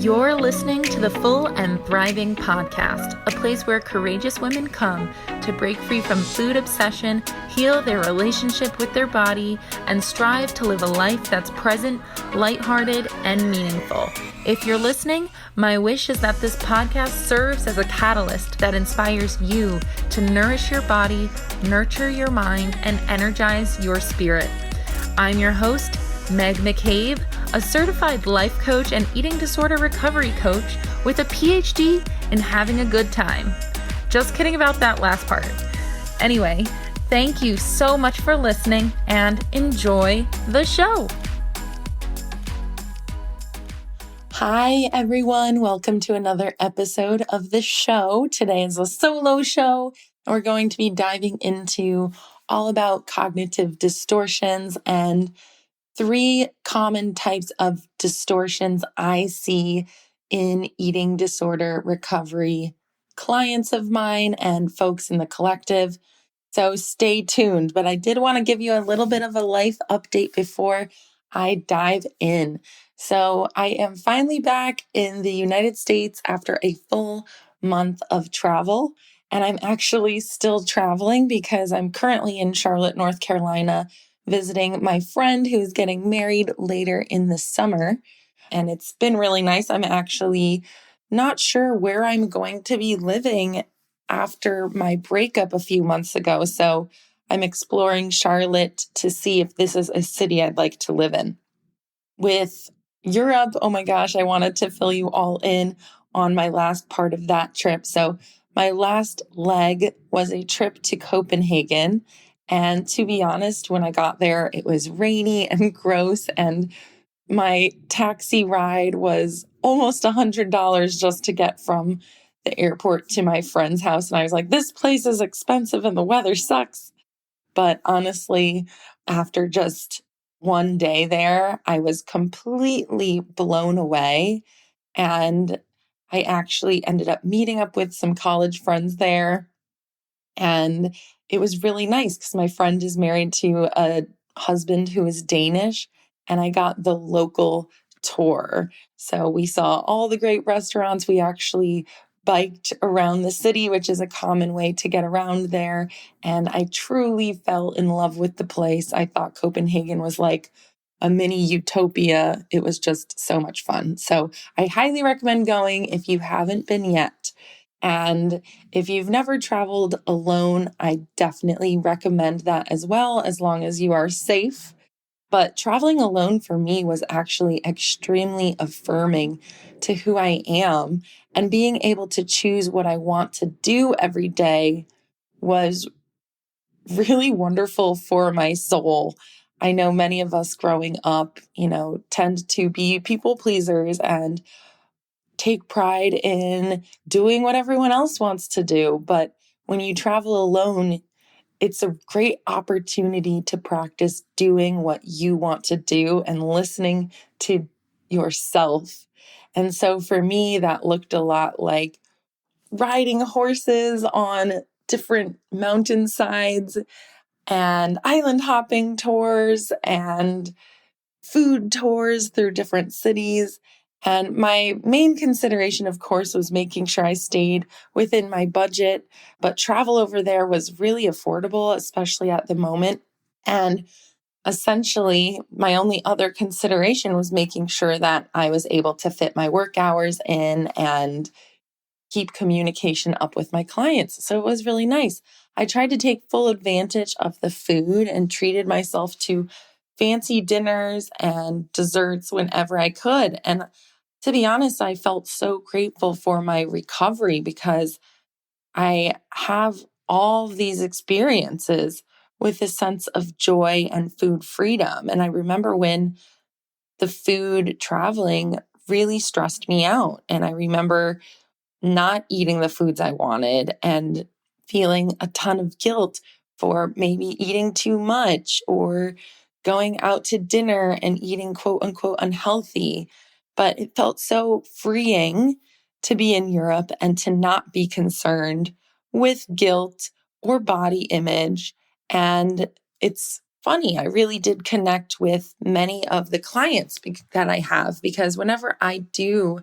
You're listening to the Full and Thriving Podcast, a place where courageous women come to break free from food obsession, heal their relationship with their body, and strive to live a life that's present, lighthearted, and meaningful. If you're listening, my wish is that this podcast serves as a catalyst that inspires you to nourish your body, nurture your mind, and energize your spirit. I'm your host, Meg McCabe, a certified life coach and eating disorder recovery coach with a PhD in having a good time. Just kidding about that last part. Anyway, thank you so much for listening and enjoy the show. Hi, everyone. Welcome to another episode of the show. Today is a solo show, and we're going to be diving into all about cognitive distortions and 3 common types of distortions I see in eating disorder recovery clients of mine and folks in the collective. So stay tuned. But I did want to give you a little bit of a life update before I dive in. So I am finally back in the United States after a full month of travel. And I'm actually still traveling because I'm currently in Charlotte, North Carolina, visiting my friend who's getting married later in the summer. And it's been really nice. I'm actually not sure where I'm going to be living after my breakup a few months ago. So I'm exploring Charlotte to see if this is a city I'd like to live in. With Europe, oh my gosh, I wanted to fill you all in on my last part of that trip. So my last leg was a trip to Copenhagen. And to be honest, when I got there, it was rainy and gross. And my taxi ride was almost $100 just to get from the airport to my friend's house. And I was like, this place is expensive and the weather sucks. But honestly, after just one day there, I was completely blown away. And I actually ended up meeting up with some college friends there. And it was really nice because my friend is married to a husband who is Danish, and I got the local tour. So we saw all the great restaurants. We actually biked around the city, which is a common way to get around there. And I truly fell in love with the place. I thought Copenhagen was like a mini utopia. It was just so much fun. So I highly recommend going if you haven't been yet. And if you've never traveled alone, I definitely recommend that as well, as long as you are safe. But traveling alone for me was actually extremely affirming to who I am. And being able to choose what I want to do every day was really wonderful for my soul. I know many of us growing up, tend to be people pleasers and take pride in doing what everyone else wants to do. But when you travel alone, it's a great opportunity to practice doing what you want to do and listening to yourself. And so for me, that looked a lot like riding horses on different mountainsides and island hopping tours and food tours through different cities. And my main consideration, of course, was making sure I stayed within my budget. But travel over there was really affordable, especially at the moment. And essentially, my only other consideration was making sure that I was able to fit my work hours in and keep communication up with my clients. So it was really nice. I tried to take full advantage of the food and treated myself to fancy dinners and desserts whenever I could. And to be honest, I felt so grateful for my recovery because I have all these experiences with a sense of joy and food freedom. And I remember when the food traveling really stressed me out. And I remember not eating the foods I wanted and feeling a ton of guilt for maybe eating too much or going out to dinner and eating quote unquote unhealthy. But it felt so freeing to be in Europe and to not be concerned with guilt or body image. And it's funny, I really did connect with many of the clients that I have because whenever I do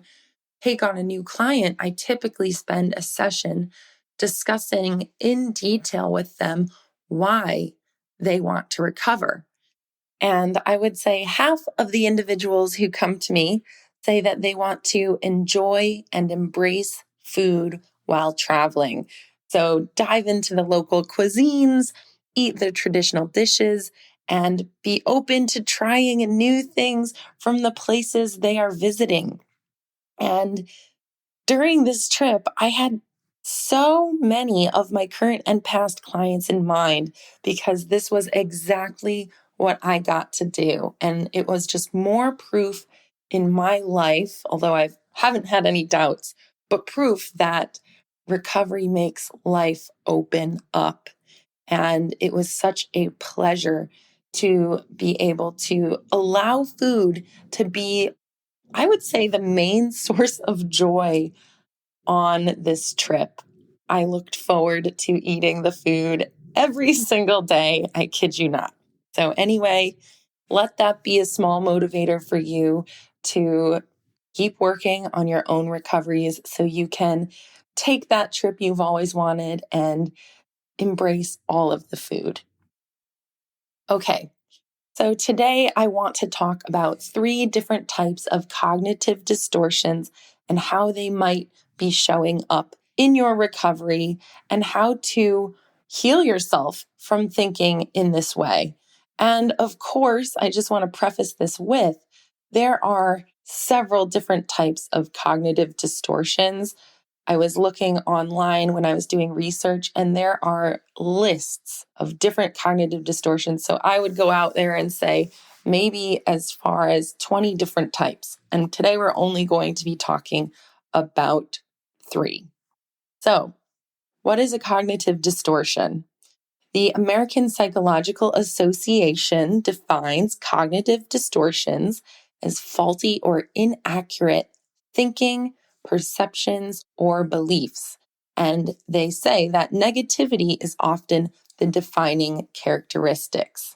take on a new client, I typically spend a session discussing in detail with them why they want to recover. And I would say half of the individuals who come to me say that they want to enjoy and embrace food while traveling. So dive into the local cuisines, eat the traditional dishes, and be open to trying new things from the places they are visiting. And during this trip, I had so many of my current and past clients in mind because this was exactly what I got to do. And it was just more proof in my life, although I haven't had any doubts, but proof that recovery makes life open up. And it was such a pleasure to be able to allow food to be, I would say, the main source of joy on this trip. I looked forward to eating the food every single day. I kid you not. So, anyway, let that be a small motivator for you to keep working on your own recoveries so you can take that trip you've always wanted and embrace all of the food. Okay, so today I want to talk about 3 different types of cognitive distortions and how they might be showing up in your recovery and how to heal yourself from thinking in this way. And of course, I just want to preface this with there are several different types of cognitive distortions. I was looking online when I was doing research, and there are lists of different cognitive distortions. So I would go out there and say maybe as far as 20 different types. And today we're only going to be talking about 3. So, what is a cognitive distortion? The American Psychological Association defines cognitive distortions as faulty or inaccurate thinking, perceptions, or beliefs. And they say that negativity is often the defining characteristics.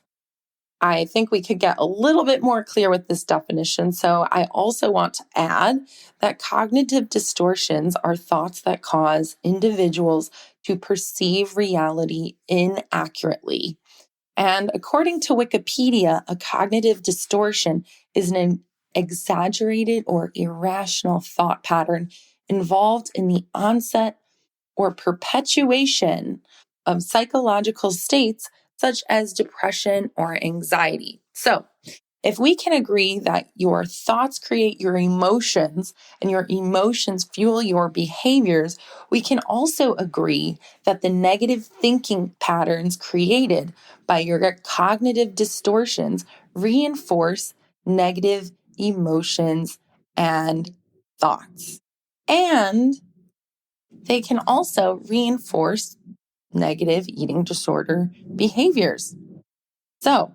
I think we could get a little bit more clear with this definition. So I also want to add that cognitive distortions are thoughts that cause individuals to perceive reality inaccurately. And according to Wikipedia, a cognitive distortion is an exaggerated or irrational thought pattern involved in the onset or perpetuation of psychological states such as depression or anxiety. So, if we can agree that your thoughts create your emotions and your emotions fuel your behaviors, we can also agree that the negative thinking patterns created by your cognitive distortions reinforce negative emotions and thoughts. And they can also reinforce negative eating disorder behaviors. So,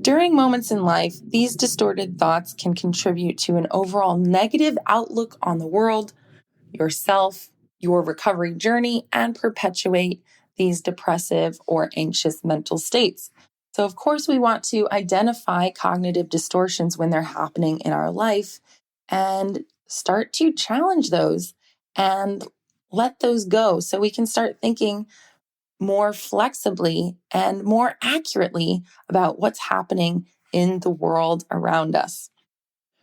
during moments in life, these distorted thoughts can contribute to an overall negative outlook on the world, yourself, your recovery journey, and perpetuate these depressive or anxious mental states. So, of course, we want to identify cognitive distortions when they're happening in our life and start to challenge those and let those go so we can start thinking more flexibly and more accurately about what's happening in the world around us.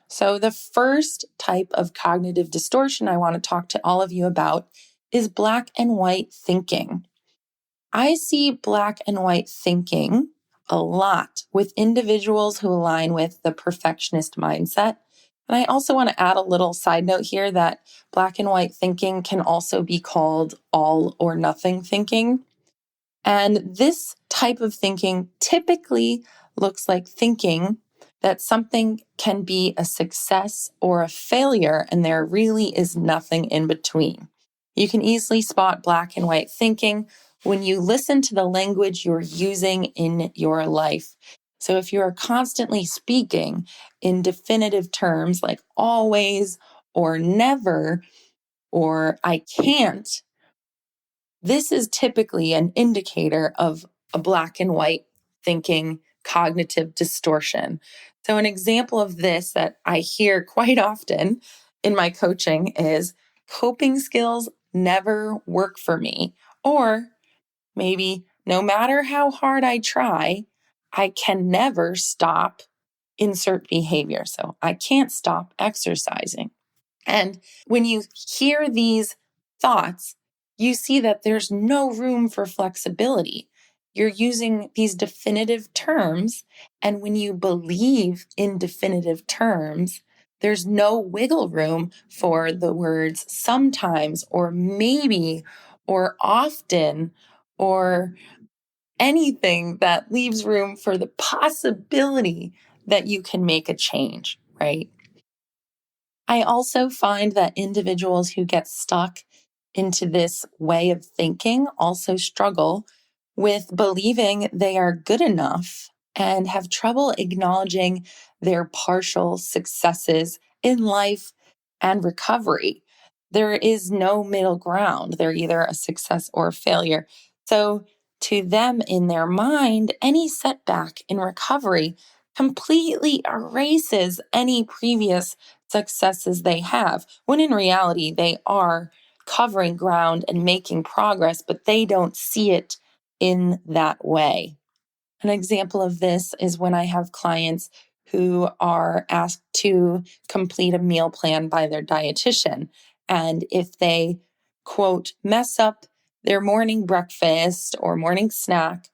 So, the first type of cognitive distortion I want to talk to all of you about is black and white thinking. I see black and white thinking a lot with individuals who align with the perfectionist mindset. And I also want to add a little side note here that black and white thinking can also be called all or nothing thinking. And this type of thinking typically looks like thinking that something can be a success or a failure, and there really is nothing in between. You can easily spot black and white thinking when you listen to the language you're using in your life. So if you are constantly speaking in definitive terms like always or never or I can't, this is typically an indicator of a black and white thinking cognitive distortion. So, an example of this that I hear quite often in my coaching is coping skills never work for me. Or maybe no matter how hard I try, I can never stop insert behavior. So I can't stop exercising. And when you hear these thoughts, you see that there's no room for flexibility. You're using these definitive terms. And when you believe in definitive terms, there's no wiggle room for the words sometimes or maybe or often or anything that leaves room for the possibility that you can make a change, right? I also find that individuals who get stuck into this way of thinking also struggle with believing they are good enough and have trouble acknowledging their partial successes in life and recovery. There is no middle ground. They're either a success or a failure. So, to them, in their mind, any setback in recovery completely erases any previous successes they have, when in reality, they are covering ground and making progress, but they don't see it in that way. An example of this is when I have clients who are asked to complete a meal plan by their dietitian. And if they, quote, mess up their morning breakfast or morning snack,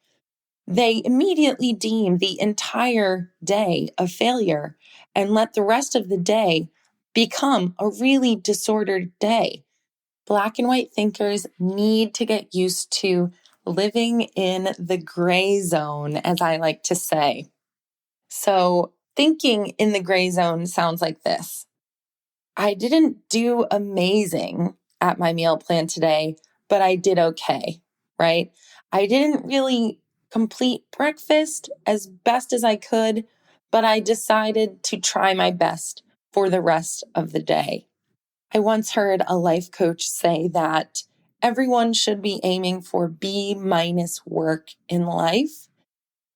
they immediately deem the entire day a failure and let the rest of the day become a really disordered day. Black and white thinkers need to get used to living in the gray zone, as I like to say. So, thinking in the gray zone sounds like this: I didn't do amazing at my meal plan today, but I did okay, right? I didn't really complete breakfast as best as I could, but I decided to try my best for the rest of the day. I once heard a life coach say that everyone should be aiming for B minus work in life.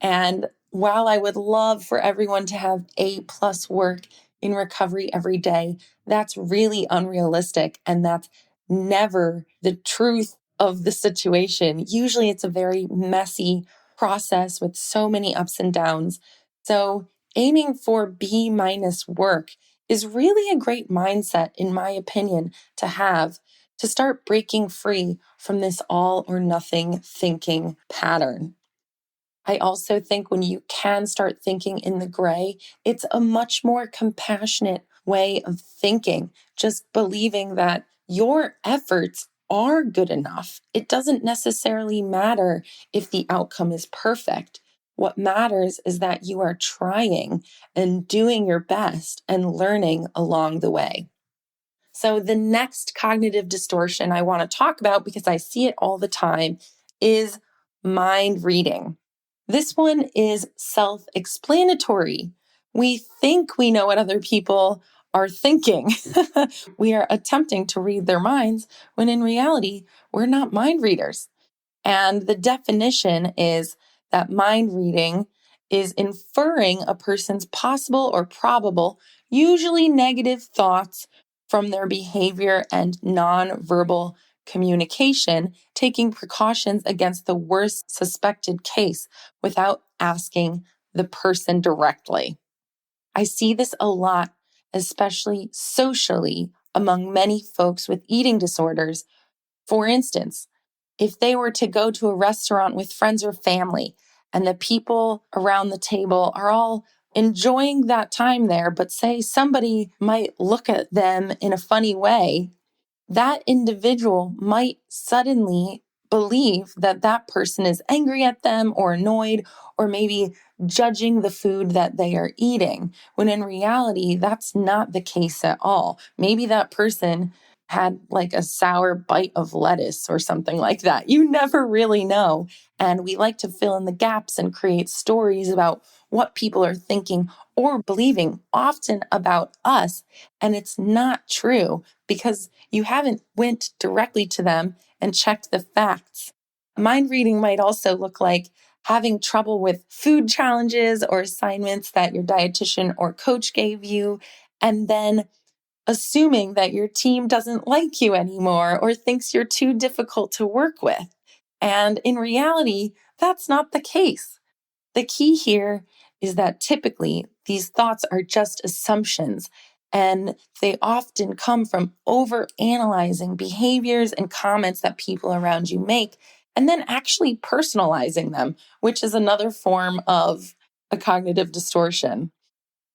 And while I would love for everyone to have A plus work in recovery every day, that's really unrealistic. And that's never the truth of the situation. Usually it's a very messy process with so many ups and downs. So aiming for B minus work is really a great mindset, in my opinion, to have to start breaking free from this all or nothing thinking pattern. I also think when you can start thinking in the gray, it's a much more compassionate way of thinking, just believing that your efforts are good enough. It doesn't necessarily matter if the outcome is perfect. What matters is that you are trying and doing your best and learning along the way. So, the next cognitive distortion I want to talk about, because I see it all the time, is mind reading. This one is self-explanatory. We think we know what other people are thinking. We are attempting to read their minds when in reality, we're not mind readers. And the definition is that mind reading is inferring a person's possible or probable, usually negative thoughts from their behavior and nonverbal communication, taking precautions against the worst suspected case without asking the person directly. I see this a lot, especially socially, among many folks with eating disorders. For instance, if they were to go to a restaurant with friends or family and the people around the table are all enjoying that time there, but say somebody might look at them in a funny way, that individual might suddenly believe that that person is angry at them or annoyed or maybe judging the food that they are eating, when in reality, that's not the case at all. Maybe that person had like a sour bite of lettuce or something like that. You never really know. And we like to fill in the gaps and create stories about what people are thinking or believing, often about us. And it's not true because you haven't went directly to them and checked the facts. Mind reading might also look like having trouble with food challenges or assignments that your dietitian or coach gave you, and then assuming that your team doesn't like you anymore or thinks you're too difficult to work with. And in reality, that's not the case. The key here is that typically these thoughts are just assumptions, and they often come from overanalyzing behaviors and comments that people around you make, and then actually personalizing them, which is another form of a cognitive distortion.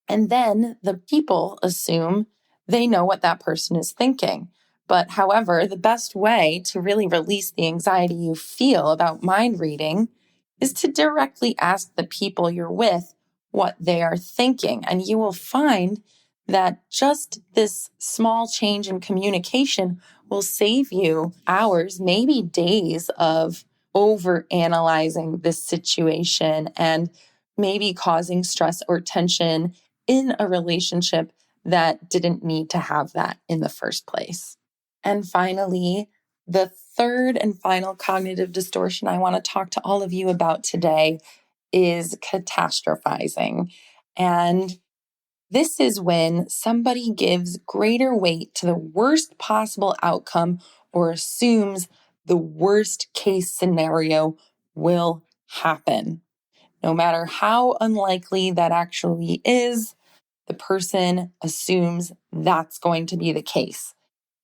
And then the people assume they know what that person is thinking. But however, the best way to really release the anxiety you feel about mind reading is to directly ask the people you're with what they are thinking. And you will find that just this small change in communication will save you hours, maybe days of over analyzing this situation and maybe causing stress or tension in a relationship that didn't need to have that in the first place. And finally, the third and final cognitive distortion I want to talk to all of you about today is catastrophizing. And this is when somebody gives greater weight to the worst possible outcome or assumes the worst case scenario will happen. No matter how unlikely that actually is, the person assumes that's going to be the case.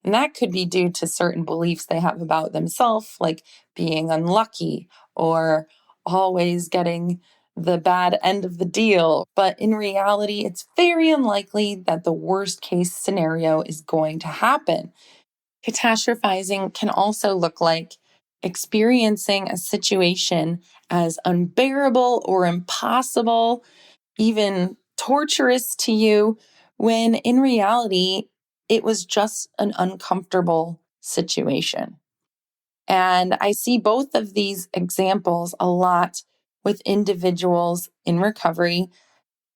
And that could be due to certain beliefs they have about themselves, like being unlucky or always getting the bad end of the deal. But in reality, it's very unlikely that the worst case scenario is going to happen. Catastrophizing can also look like experiencing a situation as unbearable or impossible, even torturous to you, when in reality, it was just an uncomfortable situation. And I see both of these examples a lot with individuals in recovery.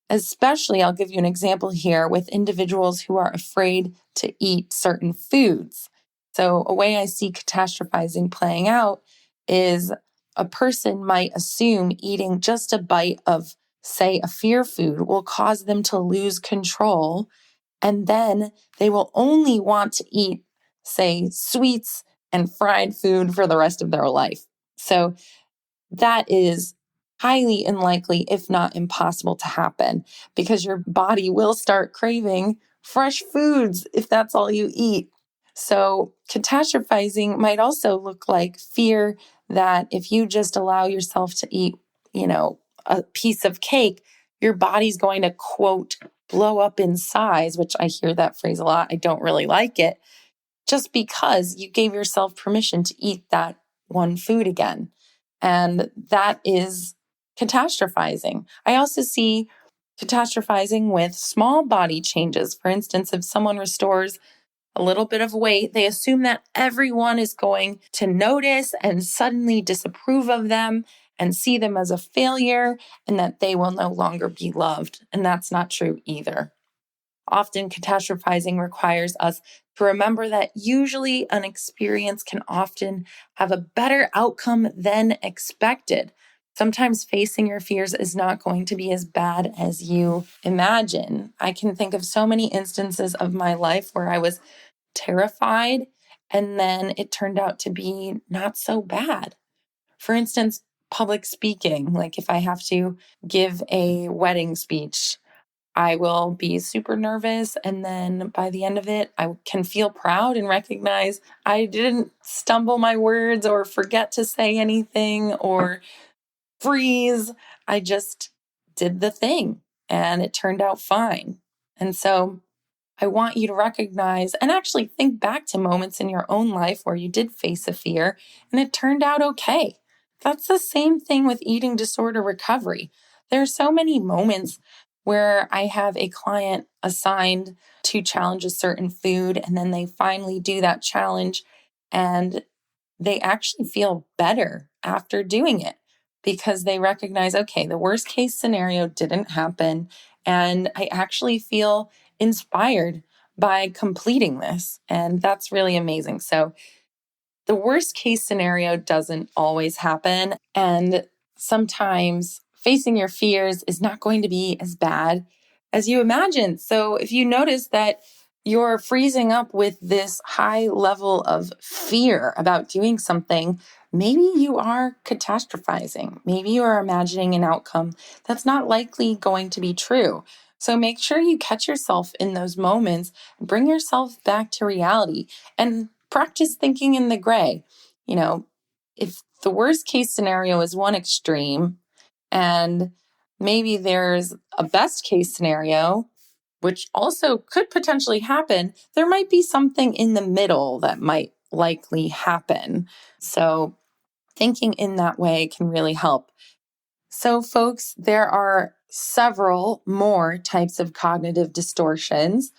Especially, I'll give you an example here with individuals who are afraid to eat certain foods. So, a way I see catastrophizing playing out is a person might assume eating just a bite of, say, a fear food will cause them to lose control. And then they will only want to eat, say, sweets and fried food for the rest of their life. So, that is highly unlikely, if not impossible, to happen because your body will start craving fresh foods if that's all you eat. So, catastrophizing might also look like fear that if you just allow yourself to eat, a piece of cake, your body's going to, quote, blow up in size, which I hear that phrase a lot. I don't really like it, just because you gave yourself permission to eat that one food again. And that is catastrophizing. I also see catastrophizing with small body changes. For instance, if someone restores a little bit of weight, they assume that everyone is going to notice and suddenly disapprove of them and see them as a failure and that they will no longer be loved. And that's not true either. Often, catastrophizing requires us to remember that usually an experience can often have a better outcome than expected. Sometimes facing your fears is not going to be as bad as you imagine. I can think of so many instances of my life where I was terrified and then it turned out to be not so bad. For instance, public speaking, like if I have to give a wedding speech, I will be super nervous. And then by the end of it, I can feel proud and recognize I didn't stumble my words or forget to say anything or freeze. I just did the thing and it turned out fine. And so I want you to recognize and actually think back to moments in your own life where you did face a fear and it turned out okay. That's the same thing with eating disorder recovery. There are so many moments where I have a client assigned to challenge a certain food and then they finally do that challenge and they actually feel better after doing it because they recognize, okay, the worst case scenario didn't happen. And I actually feel inspired by completing this. And that's really amazing. So the worst case scenario doesn't always happen. And sometimes facing your fears is not going to be as bad as you imagine. So if you notice that you're freezing up with this high level of fear about doing something, maybe you are catastrophizing. Maybe you are imagining an outcome that's not likely going to be true. So make sure you catch yourself in those moments, bring yourself back to reality, and practice thinking in the gray. If the worst case scenario is one extreme, and maybe there's a best case scenario, which also could potentially happen, there might be something in the middle that might likely happen. So thinking in that way can really help. So folks, there are several more types of cognitive distortions.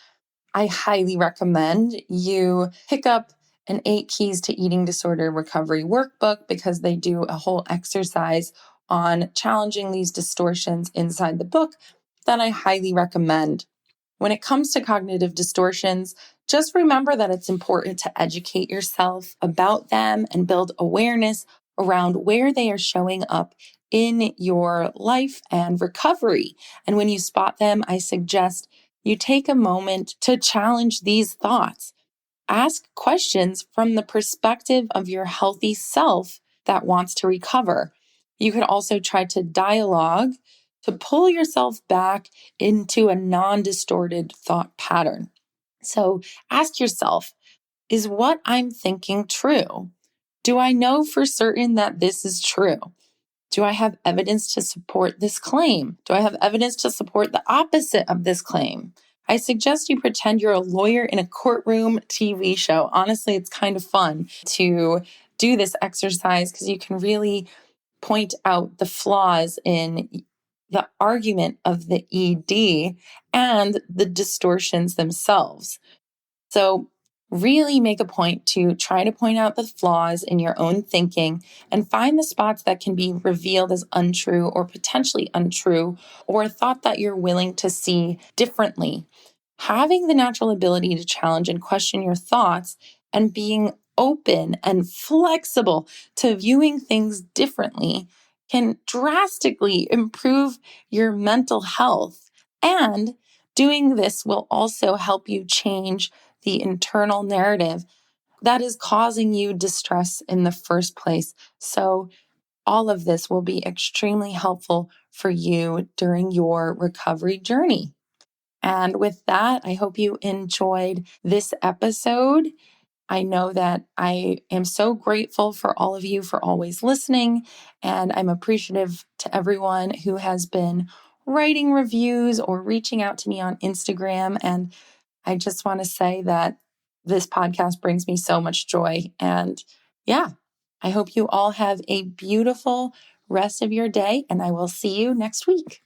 I highly recommend you pick up an 8 Keys to Eating Disorder Recovery workbook, because they do a whole exercise on challenging these distortions inside the book that I highly recommend. When it comes to cognitive distortions, just remember that it's important to educate yourself about them and build awareness around where they are showing up in your life and recovery. And when you spot them, I suggest you take a moment to challenge these thoughts. Ask questions from the perspective of your healthy self that wants to recover. You could also try to dialogue to pull yourself back into a non-distorted thought pattern. So ask yourself, is what I'm thinking true? Do I know for certain that this is true? Do I have evidence to support this claim? Do I have evidence to support the opposite of this claim? I suggest you pretend you're a lawyer in a courtroom TV show. Honestly, it's kind of fun to do this exercise because you can really point out the flaws in the argument of the ED and the distortions themselves. So really make a point to try to point out the flaws in your own thinking and find the spots that can be revealed as untrue or potentially untrue, or a thought that you're willing to see differently. Having the natural ability to challenge and question your thoughts and being open and flexible to viewing things differently can drastically improve your mental health. And doing this will also help you change the internal narrative that is causing you distress in the first place. So all of this will be extremely helpful for you during your recovery journey. And with that, I hope you enjoyed this episode. I know that I am so grateful for all of you for always listening, and I'm appreciative to everyone who has been writing reviews or reaching out to me on Instagram. And I just want to say that this podcast brings me so much joy. And yeah, I hope you all have a beautiful rest of your day, and I will see you next week.